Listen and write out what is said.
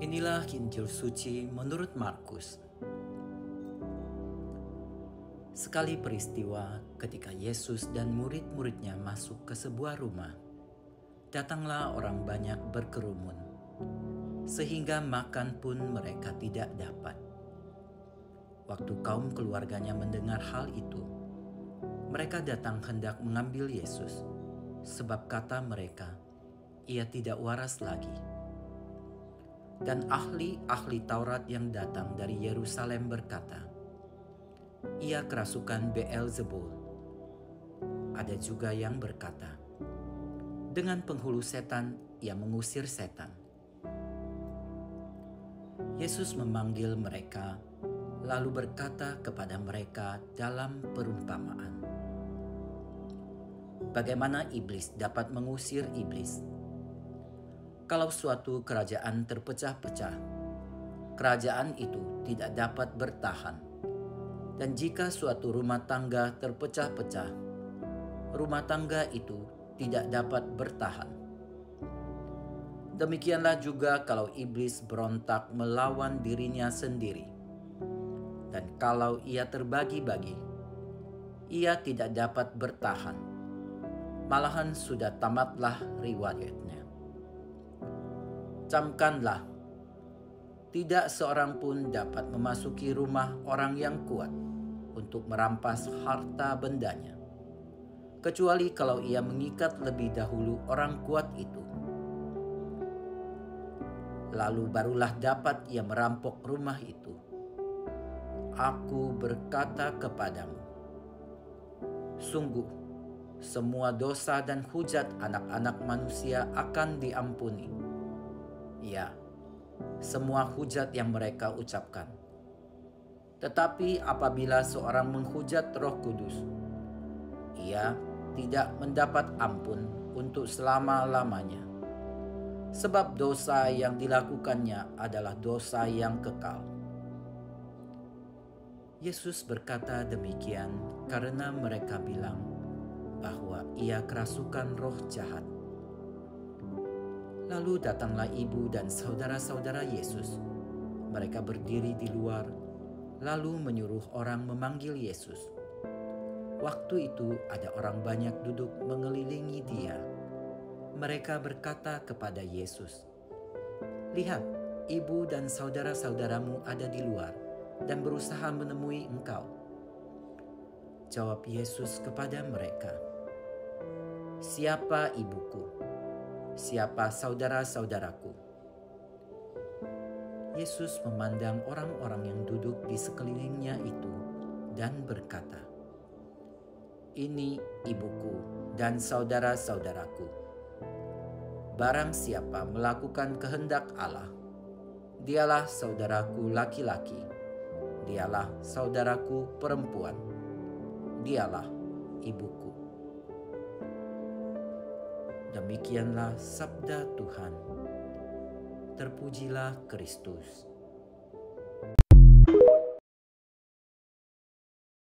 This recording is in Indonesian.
Inilah Injil suci menurut Markus. Sekali peristiwa ketika Yesus dan murid-muridnya masuk ke sebuah rumah, datanglah orang banyak berkerumun, sehingga makan pun mereka tidak dapat. Waktu kaum keluarganya mendengar hal itu, mereka datang hendak mengambil Yesus, sebab kata mereka, "Ia tidak waras lagi." Dan ahli-ahli Taurat yang datang dari Yerusalem berkata, "Ia kerasukan Beelzebul." Ada juga yang berkata, "Dengan penghulu setan ia mengusir setan." Yesus memanggil mereka, lalu berkata kepada mereka dalam perumpamaan, "Bagaimana iblis dapat mengusir iblis? Kalau suatu kerajaan terpecah-pecah, kerajaan itu tidak dapat bertahan. Dan jika suatu rumah tangga terpecah-pecah, rumah tangga itu tidak dapat bertahan. Demikianlah juga kalau iblis berontak melawan dirinya sendiri. Dan kalau ia terbagi-bagi, ia tidak dapat bertahan. Malahan sudah tamatlah riwayatnya. Camkanlah, tidak seorang pun dapat memasuki rumah orang yang kuat untuk merampas harta bendanya, kecuali kalau ia mengikat lebih dahulu orang kuat itu. Lalu barulah dapat ia merampok rumah itu. Aku berkata kepadamu, sungguh, semua dosa dan hujat anak-anak manusia akan diampuni. Ya, semua hujat yang mereka ucapkan. Tetapi apabila seorang menghujat Roh Kudus, ia tidak mendapat ampun untuk selama-lamanya. Sebab dosa yang dilakukannya adalah dosa yang kekal. Yesus berkata demikian karena mereka bilang bahwa ia kerasukan roh jahat. Lalu datanglah ibu dan saudara-saudara Yesus. Mereka berdiri di luar, lalu menyuruh orang memanggil Yesus. Waktu itu ada orang banyak duduk mengelilingi dia. Mereka berkata kepada Yesus, "Lihat, ibu dan saudara-saudaramu ada di luar dan berusaha menemui engkau." Jawab Yesus kepada mereka, "Siapa ibuku? Siapa saudara-saudaraku?" Yesus memandang orang-orang yang duduk di sekelilingnya itu dan berkata, "Ini ibuku dan saudara-saudaraku. Barang siapa melakukan kehendak Allah, dialah saudaraku laki-laki, dialah saudaraku perempuan, dialah ibuku." Demikianlah sabda Tuhan. Terpujilah Kristus.